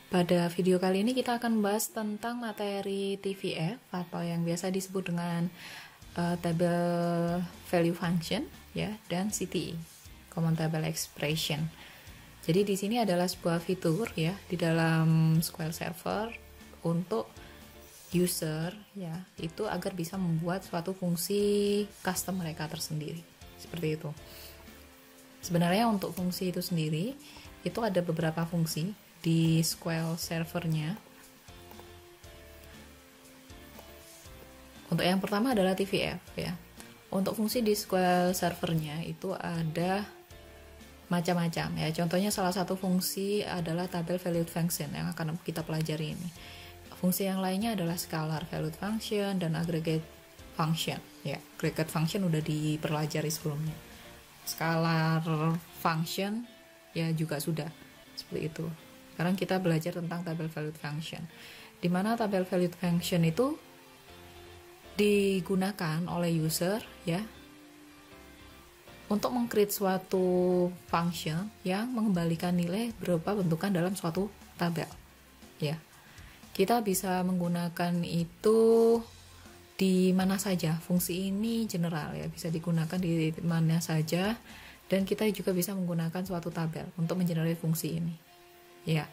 Pada video kali ini kita akan membahas tentang materi TVF atau yang biasa disebut dengan table value function ya, dan CTE, common table expression. Jadi di sini adalah sebuah fitur ya di dalam SQL Server untuk user ya, itu agar bisa membuat suatu fungsi custom mereka tersendiri. Seperti itu. Sebenarnya untuk fungsi itu sendiri itu ada beberapa fungsi di SQL servernya. Untuk yang pertama adalah TVF ya. Untuk fungsi di SQL servernya itu ada macam-macam ya. Contohnya salah satu fungsi adalah table valued function yang akan kita pelajari ini. Fungsi yang lainnya adalah scalar valued function dan aggregate function ya. Aggregate function udah dipelajari sebelumnya. Scalar function ya juga sudah, seperti itu. Sekarang kita belajar tentang table valued function, di mana table valued function itu digunakan oleh user ya untuk meng-create suatu function yang mengembalikan nilai berupa bentukan dalam suatu tabel ya. Kita bisa menggunakan itu di mana saja. Fungsi ini general ya, bisa digunakan di mana saja, dan kita juga bisa menggunakan suatu tabel untuk mengenerate fungsi ini. Ya,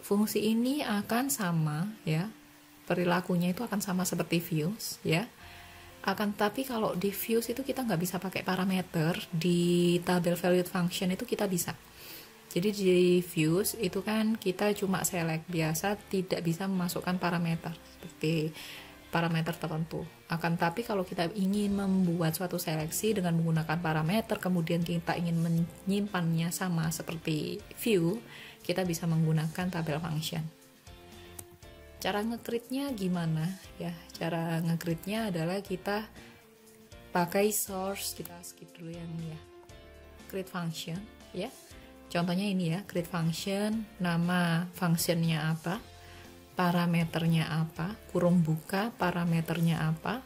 fungsi ini akan sama ya, perilakunya itu akan sama seperti views ya. Akan tapi kalau di views itu kita nggak bisa pakai parameter, di table valued function itu kita bisa. Jadi di views itu kan kita cuma select biasa, tidak bisa memasukkan parameter seperti parameter tertentu. Akan tapi kalau kita ingin membuat suatu seleksi dengan menggunakan parameter, kemudian kita ingin menyimpannya sama seperti view, kita bisa menggunakan tabel function. Cara nge-create-nya gimana ya? Cara nge-create-nya adalah kita pakai source, kita skip dulu yang ini ya. Create function ya. Contohnya ini ya, create function, nama functionnya apa, parameternya apa, kurung buka, parameternya apa,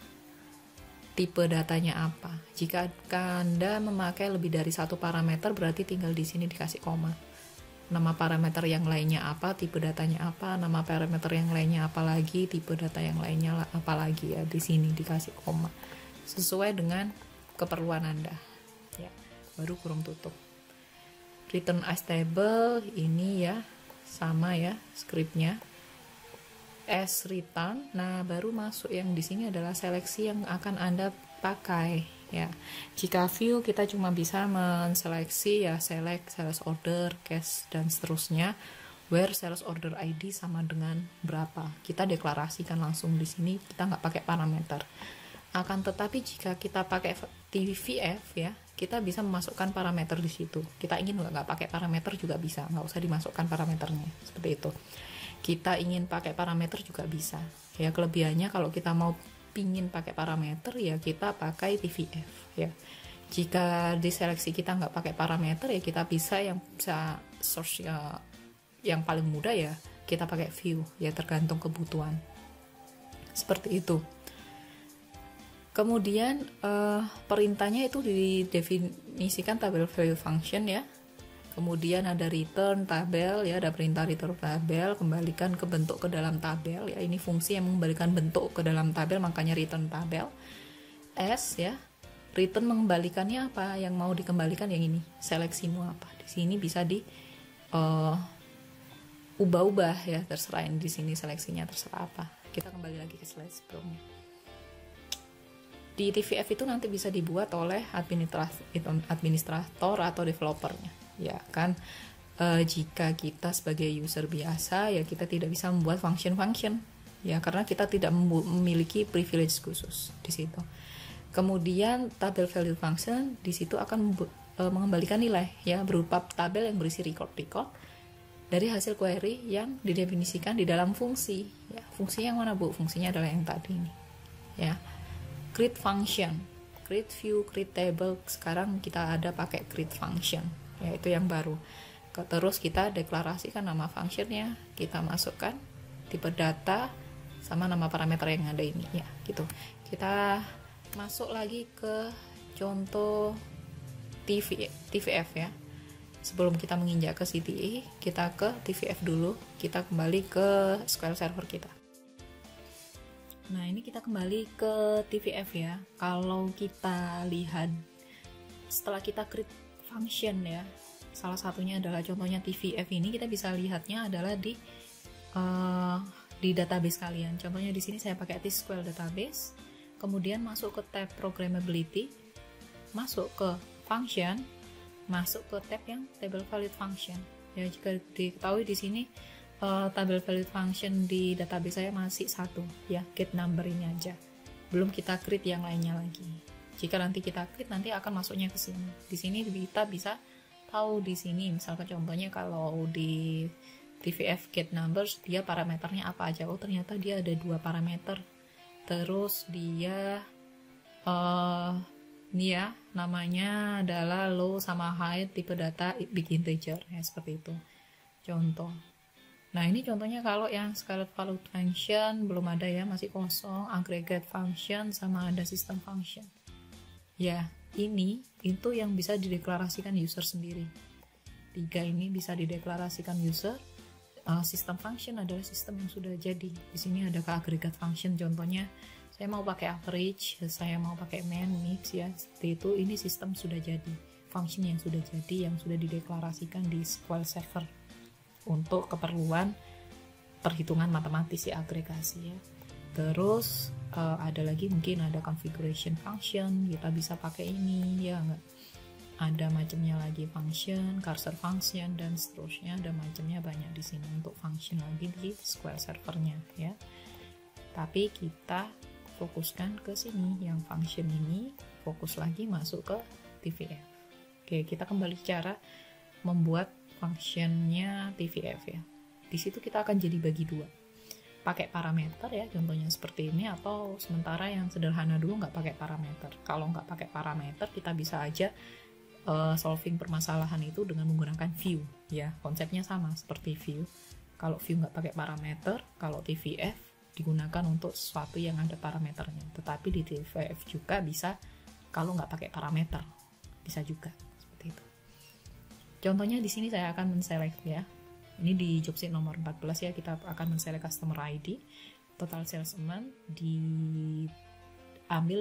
tipe datanya apa. Jika Anda memakai lebih dari satu parameter, berarti tinggal di sini dikasih koma. Nama parameter yang lainnya apa, tipe datanya apa, nama parameter yang lainnya apa lagi, tipe data yang lainnya apa lagi ya, di sini dikasih koma. Sesuai dengan keperluan Anda. Ya, baru kurung tutup. Return as table ini ya, sama ya scriptnya. As return, nah baru masuk yang di sini adalah seleksi yang akan Anda pakai ya. Jika view kita cuma bisa menseleksi ya, select, sales order, cash dan seterusnya. Where sales order ID sama dengan berapa, kita deklarasikan langsung di sini, kita nggak pakai parameter. Akan tetapi jika kita pakai TVF ya, kita bisa memasukkan parameter di situ. Kita ingin nggak pakai parameter juga bisa, nggak usah dimasukkan parameternya, seperti itu. Kita ingin pakai parameter juga bisa ya. Kelebihannya kalau kita mau pingin pakai parameter ya, kita pakai TVF ya. Jika di seleksi kita nggak pakai parameter ya, kita bisa source ya, yang paling mudah ya kita pakai view ya, tergantung kebutuhan, seperti itu. Kemudian perintahnya itu didefinisikan table value function ya. Kemudian ada return tabel ya, ada perintah return tabel, kembalikan ke bentuk ke dalam tabel ya. Ini fungsi yang mengembalikan bentuk ke dalam tabel, makanya return tabel. S ya, return mengembalikannya apa, yang mau dikembalikan yang ini, seleksimu apa. Di sini bisa di ubah-ubah ya, terserah di sini seleksinya terserah apa. Kita kembali lagi ke slide sebelumnya. Di TVF itu nanti bisa dibuat oleh administrator atau developernya ya kan. Jika kita sebagai user biasa ya, kita tidak bisa membuat function ya, karena kita tidak memiliki privilege khusus di situ. Kemudian table value function di situ akan mengembalikan nilai ya, berupa tabel yang berisi record dari hasil query yang didefinisikan di dalam fungsi ya. Fungsi yang mana Bu? Fungsinya adalah yang tadi ini ya. Create function, create view, create table. Sekarang kita ada pakai create function ya, itu yang baru. Terus kita deklarasikan nama functionnya, kita masukkan tipe data sama nama parameter yang ada ini ya gitu. Kita masuk lagi ke contoh TVF ya. Sebelum kita menginjak ke CTA, kita ke TVF dulu, kita kembali ke SQL Server kita. Nah, ini kita kembali ke TVF ya. Kalau kita lihat setelah kita create function ya, salah satunya adalah contohnya TVF ini, kita bisa lihatnya adalah di database kalian. Contohnya di sini saya pakai SQL database, kemudian masuk ke tab programmability, masuk ke function, masuk ke tab yang table valid function. Ya, jika diketahui di sini table valid function di database saya masih satu ya, get number ini aja. Belum kita create yang lainnya lagi. Jika nanti kita create, nanti akan masuknya ke sini. Di sini kita bisa tahu di sini, misalkan contohnya kalau di TVF get numbers, dia parameternya apa aja. Oh, ternyata dia ada 2 parameter. Terus dia ini ya, namanya adalah low sama high, tipe data big integer ya, seperti itu contoh. Nah, ini contohnya kalau yang scalar value function belum ada ya, masih kosong, aggregate function sama ada system function ya. Ini itu yang bisa dideklarasikan user sendiri. 3 ini bisa dideklarasikan user. System function adalah sistem yang sudah jadi. Di sini ada ke aggregate function, contohnya saya mau pakai average, saya mau pakai main, mix ya, seperti itu. Ini sistem sudah jadi, function yang sudah jadi, yang sudah dideklarasikan di SQL Server untuk keperluan perhitungan matematis ya, agregasi ya. Terus ada lagi mungkin ada configuration function, kita bisa pakai ini ya, enggak? Ada macamnya lagi function, cursor function dan seterusnya, ada macamnya banyak di sini untuk function lagi di SQL Servernya ya. Tapi kita fokuskan ke sini, yang function ini fokus lagi masuk ke TVF. Oke, kita kembali cara membuat functionnya TVF ya. Di situ kita akan jadi bagi 2. Pakai parameter ya, contohnya seperti ini, atau sementara yang sederhana dulu nggak pakai parameter. Kalau nggak pakai parameter, kita bisa aja solving permasalahan itu dengan menggunakan view ya. Konsepnya sama seperti view. Kalau view nggak pakai parameter, kalau TVF digunakan untuk sesuatu yang ada parameternya. Tetapi di TVF juga bisa kalau nggak pakai parameter, bisa juga seperti itu. Contohnya di sini saya akan menselect ya. Ini di job sheet nomor 14 ya, kita akan menselect customer ID, total sales amount diambil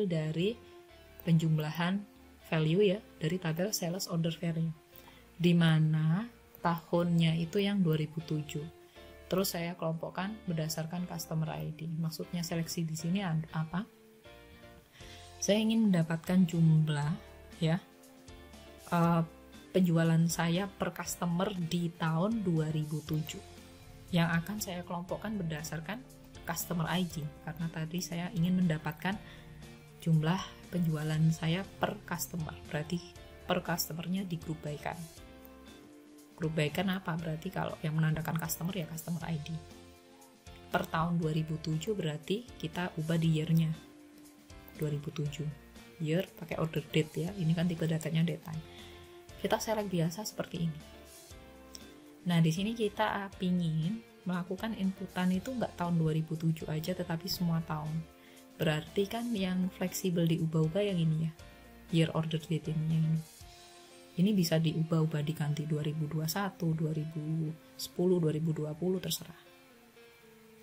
dari penjumlahan value ya, dari tabel sales order value, di mana tahunnya itu yang 2007. Terus saya kelompokkan berdasarkan customer ID. Maksudnya seleksi di sini apa? Saya ingin mendapatkan jumlah ya penjualan saya per customer di tahun 2007, yang akan saya kelompokkan berdasarkan customer ID, karena tadi saya ingin mendapatkan jumlah penjualan saya per customer, berarti per customernya di group by kan. Group by kan apa? Berarti kalau yang menandakan customer ya customer ID. Per tahun 2007 berarti kita ubah di year-nya 2007. Year pakai order date ya, ini kan tipe datanya date time. Kita select biasa seperti ini. Nah, di sini kita pingin melakukan inputan itu nggak tahun 2007 aja, tetapi semua tahun. Berarti kan yang fleksibel diubah-ubah yang ini ya, year order date ini. Ini bisa diubah-ubah, diganti 2021, 2010, 2020, terserah.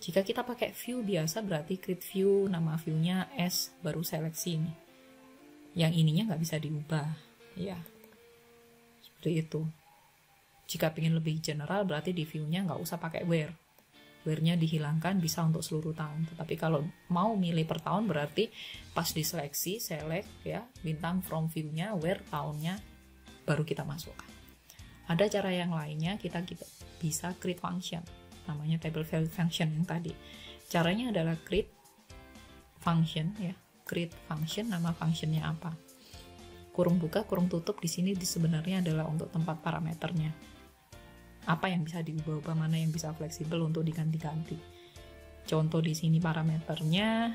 Jika kita pakai view biasa berarti create view, nama view-nya S, baru seleksi ini. Yang ininya nggak bisa diubah, ya. Seperti itu. Jika pengen lebih general berarti di view-nya nggak usah pakai where. Where-nya dihilangkan, bisa untuk seluruh tahun. Tetapi kalau mau milih per tahun berarti pas diseleksi, select ya, bintang from view-nya, where tahunnya, baru kita masukkan. Ada cara yang lainnya, kita bisa create function, namanya table value function yang tadi. Caranya adalah create function ya, create function, nama functionnya apa, kurung buka kurung tutup. Di sini sebenarnya adalah untuk tempat parameternya, apa yang bisa diubah-ubah, mana yang bisa fleksibel untuk diganti-ganti. Contoh di sini parameternya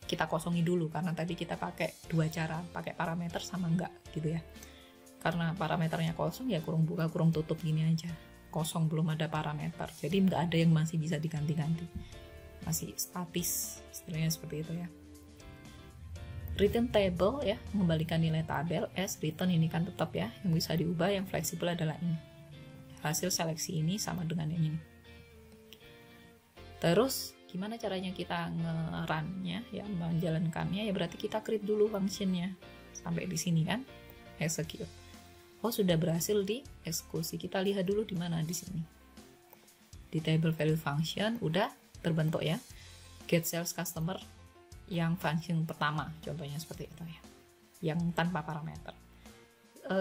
kita kosongi dulu, karena tadi kita pakai 2 cara, pakai parameter sama enggak gitu ya. Karena parameternya kosong ya kurung buka kurung tutup gini aja, kosong, belum ada parameter, jadi enggak ada yang masih bisa diganti-ganti, masih statis, istilahnya seperti itu ya. Return table ya, mengembalikan nilai tabel. S return ini kan tetap ya, yang bisa diubah, yang fleksibel adalah ini. Hasil seleksi ini sama dengan yang ini. Terus gimana caranya kita nge-run-nya ya, menjalankannya ya, berarti kita create dulu functionnya. Sampai di sini kan, execute. Oh, sudah berhasil dieksekusi. Kita lihat dulu di mana di sini. Di table value function udah terbentuk ya. Get sales customer yang function pertama, contohnya seperti itu ya, yang tanpa parameter.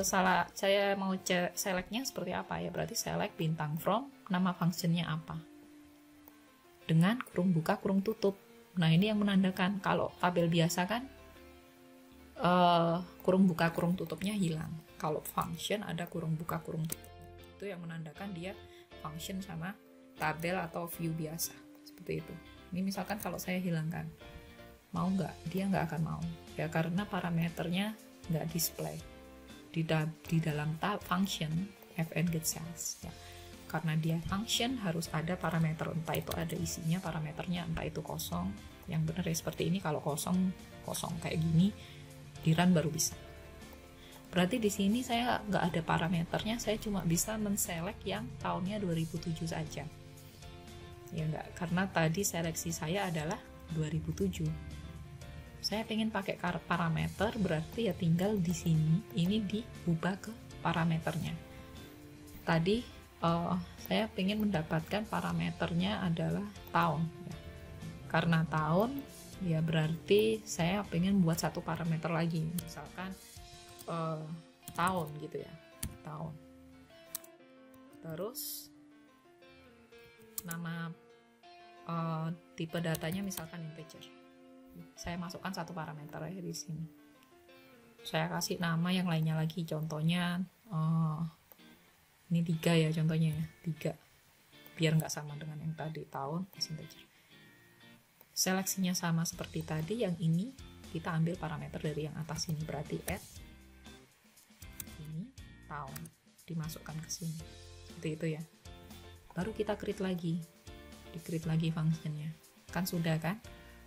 Saya mau selectnya seperti apa ya, berarti select bintang from, nama functionnya apa, dengan kurung buka kurung tutup. Nah ini yang menandakan, kalau tabel biasa kan kurung buka kurung tutupnya hilang, kalau function ada kurung buka kurung tutup, itu yang menandakan dia function sama tabel atau view biasa, seperti itu. Ini misalkan kalau saya hilangkan, mau nggak? Dia nggak akan mau ya, karena parameternya nggak display di dalam function fn get sales ya. Karena dia function harus ada parameter, entah itu ada isinya parameternya, entah itu kosong. Yang benar ya seperti ini, kalau kosong kayak gini di run baru bisa. Berarti di sini saya nggak ada parameternya, saya cuma bisa men-select yang tahunnya 2007 saja ya, nggak, karena tadi seleksi saya adalah 2007. Saya pengen pakai parameter, berarti ya tinggal di sini ini diubah ke parameternya. Tadi saya pengen mendapatkan parameternya adalah tahun ya. Karena tahun ya berarti saya pengen buat satu parameter lagi, misalkan tahun gitu ya, tahun. Terus nama tipe datanya misalkan integer. Saya masukkan satu parameter ya di sini. Saya kasih nama yang lainnya lagi, contohnya ini 3 ya, contohnya ya 3, biar nggak sama dengan yang tadi tahun integer. Seleksinya sama seperti tadi, yang ini kita ambil parameter dari yang atas ini, berarti add ini tahun dimasukkan ke sini, seperti itu ya. Baru kita create lagi, di-create lagi functionnya, kan sudah kan.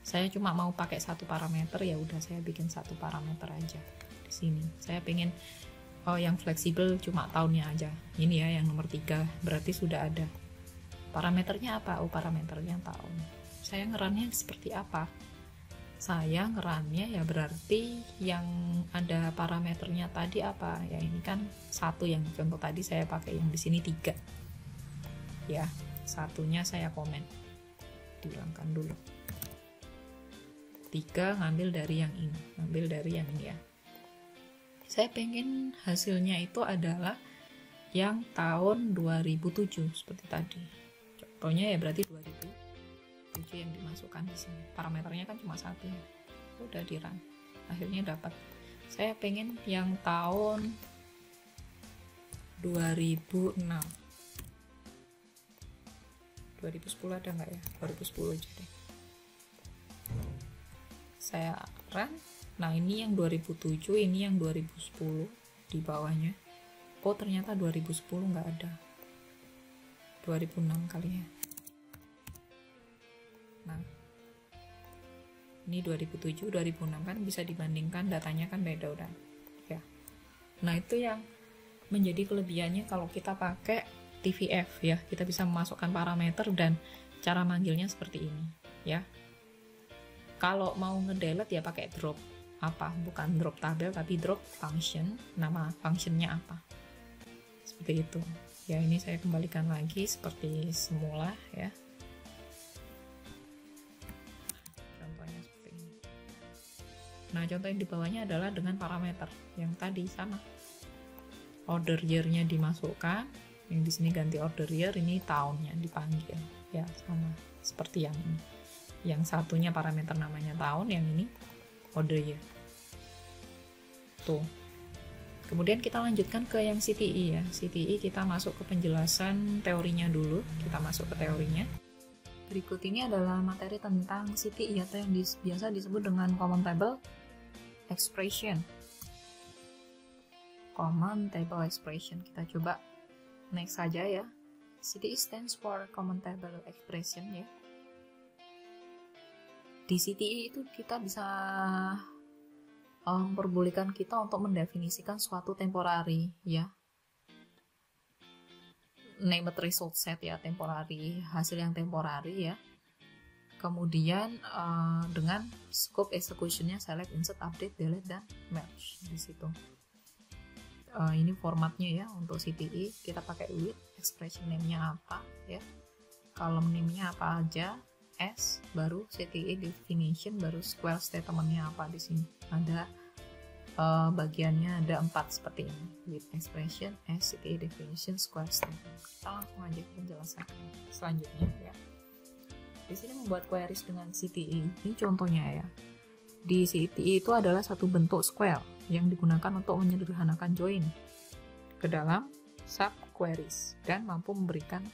Saya cuma mau pakai satu parameter, ya udah saya bikin satu parameter aja di sini. Saya pengen yang fleksibel cuma tahunnya aja. Ini ya yang nomor 3, berarti sudah ada. Parameternya apa? Oh, parameternya tahun. Saya ngerunnya seperti apa? Saya ngerunnya ya berarti yang ada parameternya tadi apa? Ya ini kan satu, yang contoh tadi saya pakai yang di sini 3. Ya, satunya saya komen. Dihilangkan dulu. 3 ngambil dari yang ini, ngambil dari yang ini ya. Saya pengen hasilnya itu adalah yang tahun 2007 seperti tadi. Contohnya ya berarti 2007 yang dimasukkan di sini. Parameternya kan cuma satu ya. Udah di run. Akhirnya dapat. Saya pengen yang tahun 2006. 2010 ada nggak ya? 2010 aja deh. Saya run. Nah ini yang 2007, ini yang 2010 di bawahnya. Oh ternyata 2010 nggak ada. 2006 kali ya. Nah ini 2007, 2006 kan bisa dibandingkan, datanya kan beda udah ya. Nah itu yang menjadi kelebihannya kalau kita pakai TVF ya. Kita bisa memasukkan parameter dan cara manggilnya seperti ini ya. Kalau mau ngedelete ya pakai drop. Apa? Bukan drop tabel tapi drop function. Nama functionnya apa? Seperti itu. Ya ini saya kembalikan lagi seperti semula ya. Contohnya seperti ini. Nah contoh yang di bawahnya adalah dengan parameter yang tadi sama. Order year-nya dimasukkan. Yang di sini ganti order year, ini tahunnya dipanggil. Ya sama seperti yang ini. Yang satunya parameter namanya tahun, yang ini order year. Tuh. Kemudian kita lanjutkan ke yang CTE ya. CTE kita masuk ke penjelasan teorinya dulu. Kita masuk ke teorinya. Berikut ini adalah materi tentang CTE atau yang biasa disebut dengan Common Table Expression. Common Table Expression. Kita coba next saja ya. CTE stands for Common Table Expression ya. Di CTE itu kita bisa memperbolehkan kita untuk mendefinisikan suatu temporary, ya, named result set, ya, temporary, hasil yang temporary, ya. Kemudian dengan scope executionnya select, insert, update, delete, dan merge di situ. Ini formatnya ya untuk CTE. Kita pakai with, expression name-nya apa, ya, column name-nya apa aja, S, baru CTE definition, baru square statement-nya apa. Di sini ada bagiannya ada 4 seperti ini, with, expression, S, CTE definition, square statement. Kita langsung aja penjelasan selanjutnya, ya. Di sini membuat queries dengan CTE. Ini contohnya ya. Di CTE itu adalah satu bentuk square yang digunakan untuk menyederhanakan join ke dalam subqueries dan mampu memberikan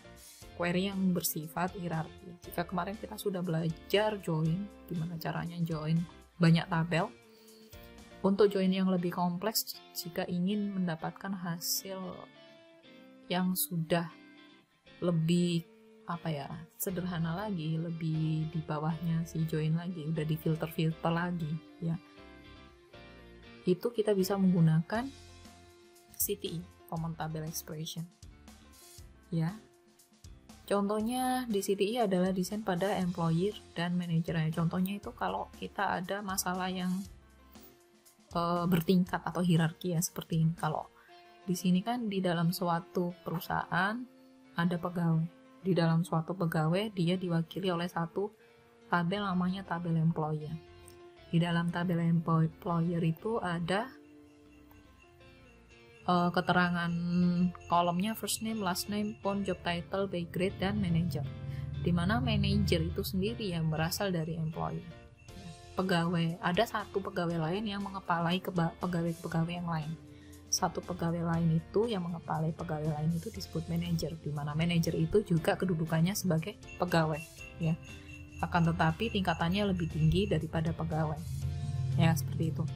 query yang bersifat hierarki. Jika kemarin kita sudah belajar join, gimana caranya join banyak tabel, untuk join yang lebih kompleks, jika ingin mendapatkan hasil yang sudah lebih sederhana lagi, lebih di bawahnya si join lagi, udah di filter lagi, ya, itu kita bisa menggunakan CTE, common table expression, ya. Contohnya di CTE adalah desain pada employer dan manager. Contohnya itu kalau kita ada masalah yang bertingkat atau hierarki, ya, seperti ini. Kalau di sini kan di dalam suatu perusahaan ada pegawai. Di dalam suatu pegawai dia diwakili oleh satu tabel namanya tabel employer. Di dalam tabel employer itu ada keterangan kolomnya first name, last name, phone, job title, pay grade, dan manager. Dimana manager itu sendiri yang berasal dari employer. Pegawai, ada satu pegawai lain yang mengepalai pegawai-pegawai yang lain. Satu pegawai lain itu yang mengepalai pegawai lain itu disebut manajer, di mana manajer itu juga kedudukannya sebagai pegawai, ya. Akan tetapi tingkatannya lebih tinggi daripada pegawai, ya, seperti itu.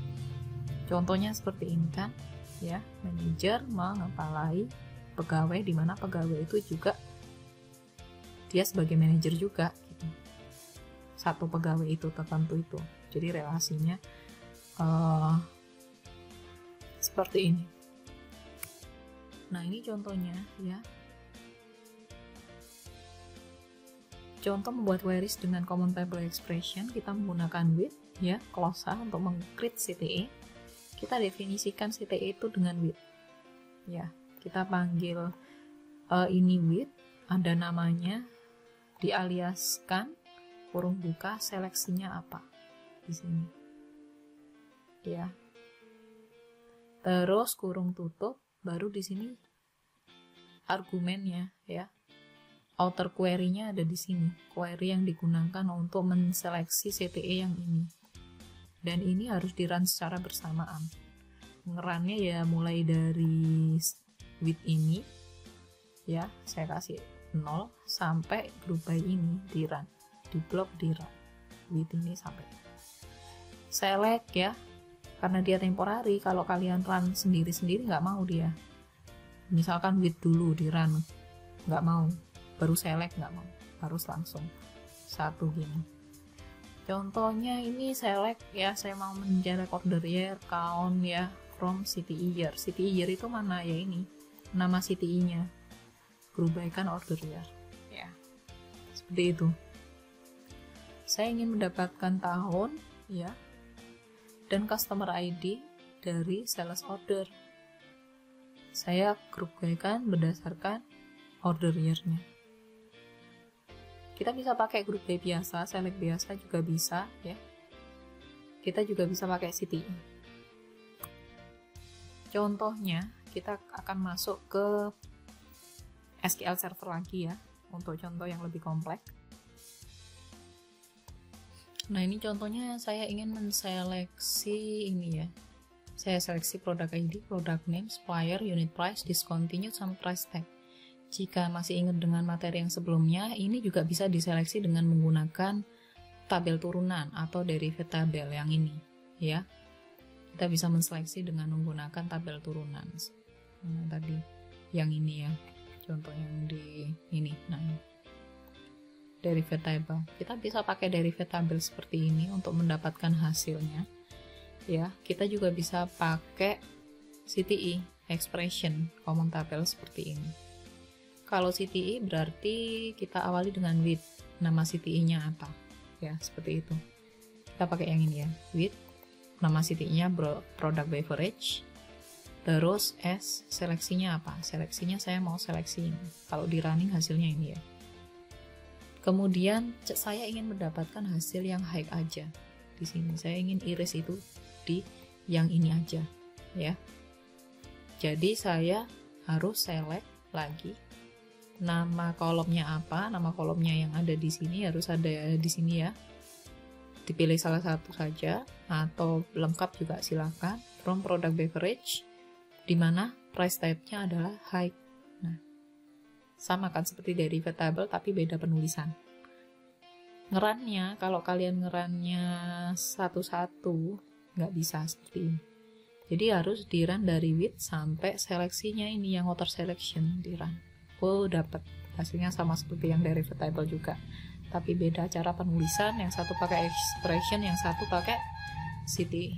Contohnya seperti ini kan, ya, manajer mengepalai pegawai, di mana pegawai itu juga dia sebagai manajer juga, gitu. Satu pegawai itu tertentu itu, jadi relasinya seperti ini. Nah, ini contohnya, ya. Contoh membuat queries dengan common table expression, kita menggunakan with, ya, clause untuk meng-create CTE. Kita definisikan CTE itu dengan with, ya. Kita panggil ini with, ada namanya, dialiaskan, kurung buka, seleksinya apa di sini, ya. Terus kurung tutup, baru di sini argumennya, ya. Outer query-nya ada di sini. Query yang digunakan untuk menseleksi CTE yang ini. Dan ini harus di-run secara bersamaan. Nge-run-nya ya mulai dari with ini, ya, saya kasih 0 sampai group by ini di-run. Di blok di-run. With ini sampai select, ya. Karena dia temporary, kalau kalian run sendiri-sendiri nggak mau dia. Misalkan with dulu di run, nggak mau. Baru select nggak mau. Harus langsung satu gini. Contohnya ini select, ya, saya mau menjelek order year, count, ya, from CTE year. CTE year itu mana, ya, ini. Nama CTE-nya. Group by kan order year. Ya. Seperti itu. Saya ingin mendapatkan tahun, ya, dan customer ID dari sales order. Saya group by-kan berdasarkan order year-nya. Kita bisa pakai group by biasa, select biasa juga bisa, ya. Kita juga bisa pakai CTE. Contohnya, kita akan masuk ke SQL Server lagi, ya, untuk contoh yang lebih kompleks. Nah, ini contohnya saya ingin menseleksi ini, ya. Saya seleksi product ID, product name, supplier, unit price, discontinued, sama price tag. Jika masih ingat dengan materi yang sebelumnya, ini juga bisa diseleksi dengan menggunakan tabel turunan atau derivative tabel yang ini, ya. Kita bisa menseleksi dengan menggunakan tabel turunan. Nah, tadi yang ini, ya. Contoh yang di ini. Nah, ini. Derivative table. Kita bisa pakai derivative table seperti ini untuk mendapatkan hasilnya. ya, kita juga bisa pakai CTE, expression common table seperti ini. Kalau CTE berarti kita awali dengan with, nama CTE-nya apa, ya, seperti itu. Kita pakai yang ini ya, with, nama CTE-nya product beverage, terus S, seleksinya apa? Seleksinya saya mau seleksi ini. Kalau di running hasilnya ini ya. Kemudian saya ingin mendapatkan hasil yang high aja. Di sini saya ingin iris itu di yang ini aja, ya. Jadi saya harus select lagi nama kolomnya apa. Nama kolomnya yang ada di sini harus ada di sini ya. Dipilih salah satu saja atau lengkap juga silakan. From product beverage, di mana price type-nya adalah high. Nah, sama kan seperti derivative tapi beda penulisan. Ngerannya, kalau kalian ngerannya satu-satu nggak bisa seperti ini. Jadi harus di run dari with sampai seleksinya ini yang auto selection di run. Oh, dapat hasilnya sama seperti yang derivative juga, tapi beda cara penulisan. Yang satu pakai expression, yang satu pakai CTE.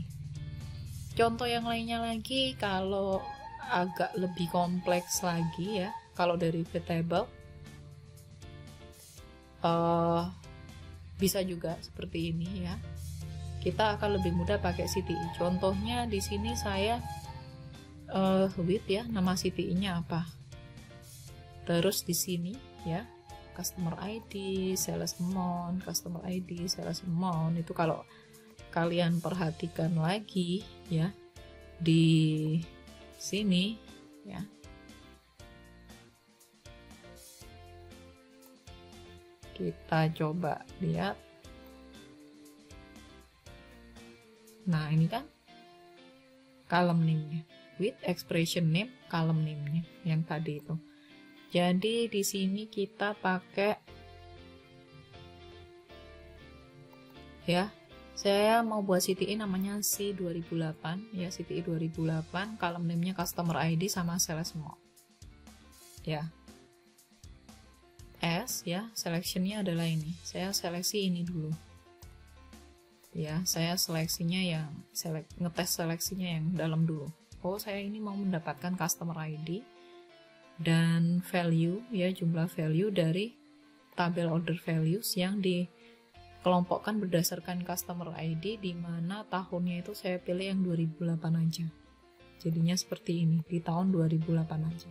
Contoh yang lainnya lagi, kalau agak lebih kompleks lagi ya, kalau derivative bisa juga seperti ini ya. Kita akan lebih mudah pakai CTE. Contohnya di sini saya with ya, nama CTE-nya apa. Terus di sini ya, customer ID, sales amount, customer ID, sales amount. Itu kalau kalian perhatikan lagi ya, di sini ya. Kita coba lihat. Nah, ini kan column name-nya. With expression name, column name-nya yang tadi itu. Jadi di sini kita pakai ya. Saya mau buat CTE namanya C2008 ya, CTE 2008, column name-nya customer ID sama sales amount. Ya. S ya, selection-nya adalah ini. Saya seleksi ini dulu. Ya, saya seleksinya yang ngetes seleksinya yang dalam dulu. Oh, saya ini mau mendapatkan customer ID dan value ya, jumlah value dari tabel order values yang dikelompokkan berdasarkan customer ID, di mana tahunnya itu saya pilih yang 2008 aja. Jadinya seperti ini, di tahun 2008 aja.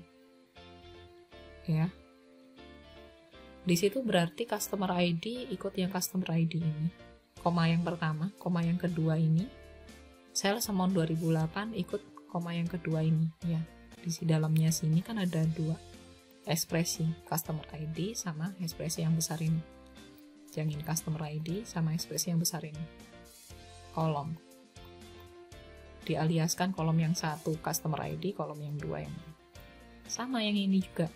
Ya. Di situ berarti customer ID ikut yang customer ID ini. Koma yang pertama, koma yang kedua ini. Sales amount 2008 ikut koma yang kedua ini ya. Di dalamnya sini kan ada dua ekspresi, customer ID sama ekspresi yang besar ini. Yang ini customer ID sama ekspresi yang besar ini. Kolom. Dialiaskan kolom yang satu customer ID, kolom yang dua yang ini. Sama yang ini juga.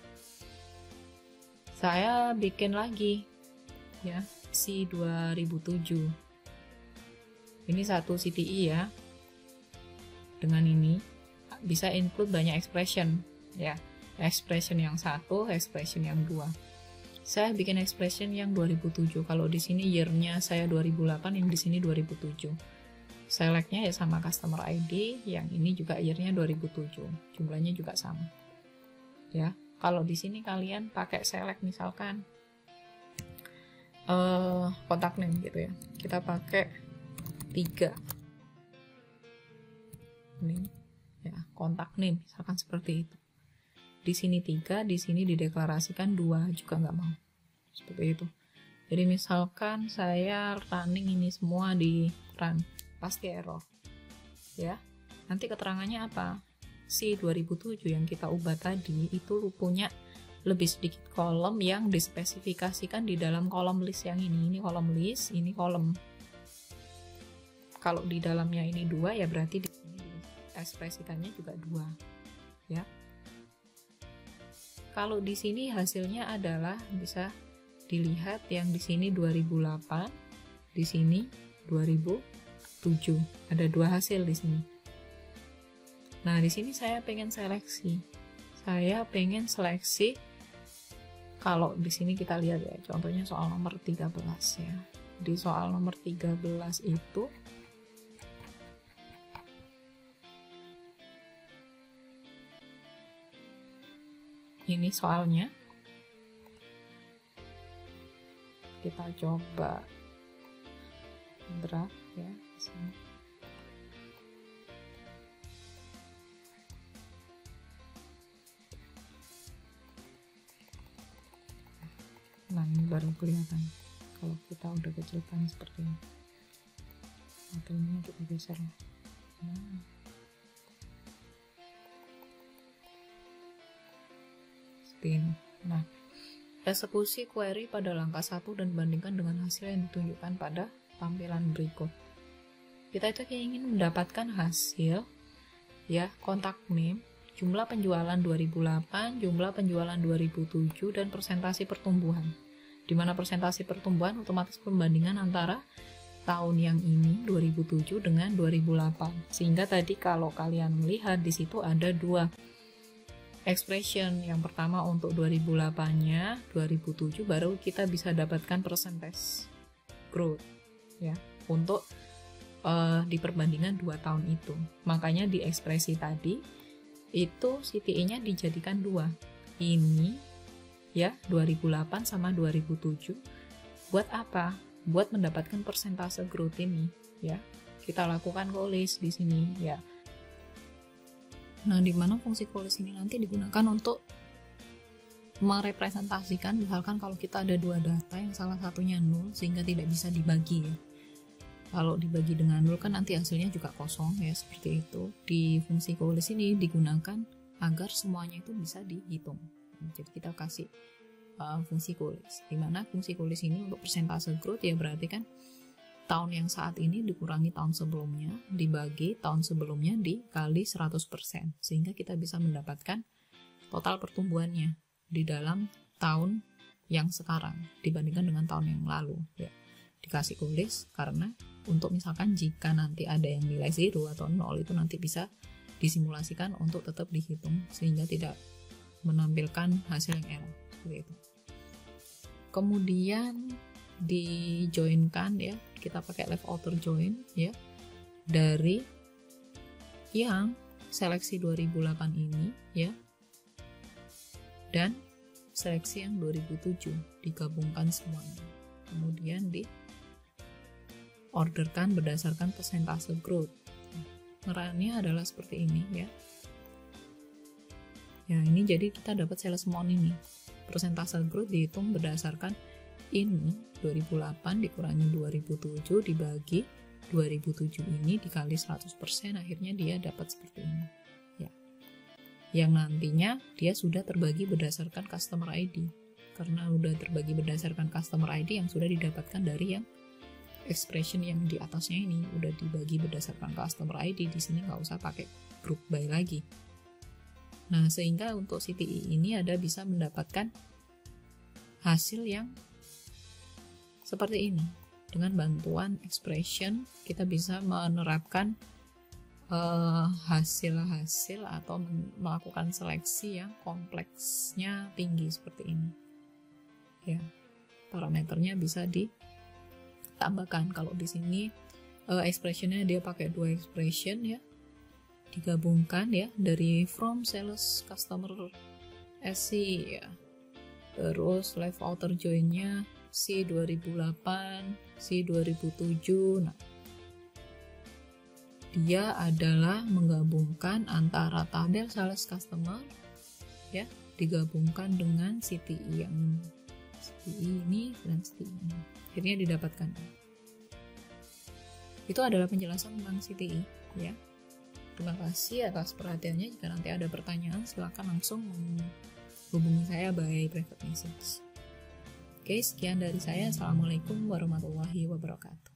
Saya bikin lagi ya, C 2007. Ini satu CTE ya. Dengan ini bisa include banyak expression ya. Expression yang satu, expression yang dua. Saya bikin expression yang 2007. Kalau di sini year-nya saya 2008, yang di sini 2007. Select-nya ya sama customer ID, yang ini juga year-nya 2007. Jumlahnya juga sama. Ya. Kalau di sini kalian pakai select misalkan kontak name gitu ya. Kita pakai 3. Ini ya, kontak name misalkan seperti itu. Di sini 3, di sini dideklarasikan 2 juga nggak mau. Seperti itu. Jadi misalkan saya running ini semua di run, pasti error. Ya. Nanti keterangannya apa? C 2007 yang kita ubah tadi itu punya lebih sedikit kolom yang dispesifikasikan di dalam kolom list yang ini. Ini kolom list, ini kolom. Kalau di dalamnya ini 2 ya berarti di sini diekspresikannya juga 2. Ya. Kalau di sini hasilnya adalah bisa dilihat yang di sini 2008, di sini 2007. Ada 2 hasil di sini. Nah, di sini saya pengen seleksi. Saya pengen seleksi, kalau di sini kita lihat ya, contohnya soal nomor 13 ya. Di soal nomor 13 itu ini soalnya. Kita coba drag ya di sini. Nah, ini baru kelihatan kalau kita udah kecilkan seperti ini. Modelnya kita geser. Seperti ini. Nah, eksekusi query pada langkah 1 dan bandingkan dengan hasil yang ditunjukkan pada tampilan berikut. Kita itu ingin mendapatkan hasil ya, kontak name, jumlah penjualan 2008, jumlah penjualan 2007, dan persentase pertumbuhan. Di mana persentase pertumbuhan otomatis pembandingan antara tahun yang ini 2007 dengan 2008. Sehingga tadi kalau kalian melihat di situ ada dua expression. Yang pertama untuk 2008-nya, 2007 baru kita bisa dapatkan percentage growth ya untuk di perbandingan 2 tahun itu. Makanya di ekspresi tadi itu CTE-nya dijadikan 2. Ini ya 2008 sama 2007. Buat apa? Buat mendapatkan persentase growth ini ya. Kita lakukan coalesce di sini ya. Nah, di mana fungsi coalesce ini nanti digunakan untuk merepresentasikan, misalkan kalau kita ada dua data yang salah satunya 0 sehingga tidak bisa dibagi ya. Kalau dibagi dengan 0 kan nanti hasilnya juga kosong ya, seperti itu. Di fungsi coalesce ini digunakan agar semuanya itu bisa dihitung. Jadi kita kasih fungsi coalesce, di mana fungsi coalesce ini untuk persentase growth ya, berarti kan tahun yang saat ini dikurangi tahun sebelumnya, dibagi tahun sebelumnya dikali 100%, sehingga kita bisa mendapatkan total pertumbuhannya di dalam tahun yang sekarang dibandingkan dengan tahun yang lalu ya. Dikasih coalesce karena untuk misalkan jika nanti ada yang nilai 0 atau 0 itu nanti bisa disimulasikan untuk tetap dihitung sehingga tidak menampilkan hasil yang error seperti itu. Kemudian dijoinkan ya, kita pakai left outer join ya, dari yang seleksi 2008 ini ya dan seleksi yang 2007 digabungkan semuanya, kemudian diorderkan berdasarkan persentase growth. Perannya adalah seperti ini ya. Ya, ini jadi kita dapat sales amount ini. Persentase growth dihitung berdasarkan ini 2008 dikurangi 2007 dibagi 2007 ini dikali 100%, akhirnya dia dapat seperti ini ya. Yang nantinya dia sudah terbagi berdasarkan customer ID. Karena udah terbagi berdasarkan customer ID yang sudah didapatkan dari yang expression yang di atasnya ini udah dibagi berdasarkan customer ID, di sini nggak usah pakai group by lagi. Nah, sehingga untuk CTE ini ada bisa mendapatkan hasil yang seperti ini. Dengan bantuan expression kita bisa menerapkan hasil-hasil atau melakukan seleksi yang kompleksnya tinggi seperti ini ya. Parameternya bisa ditambahkan. Kalau di sini expressionnya dia pakai dua expression ya, digabungkan ya, dari from sales customer SC ya, terus left outer join-nya C 2008, C 2007. Nah, dia adalah menggabungkan antara tabel sales customer ya, digabungkan dengan CTE yang CTE ini dan CTE ini. Akhirnya didapatkan. Itu adalah penjelasan tentang CTE ya. Terima kasih atas perhatiannya. Jika nanti ada pertanyaan, silakan langsung menghubungi saya by private message. Oke, sekian dari saya. Assalamualaikum warahmatullahi wabarakatuh.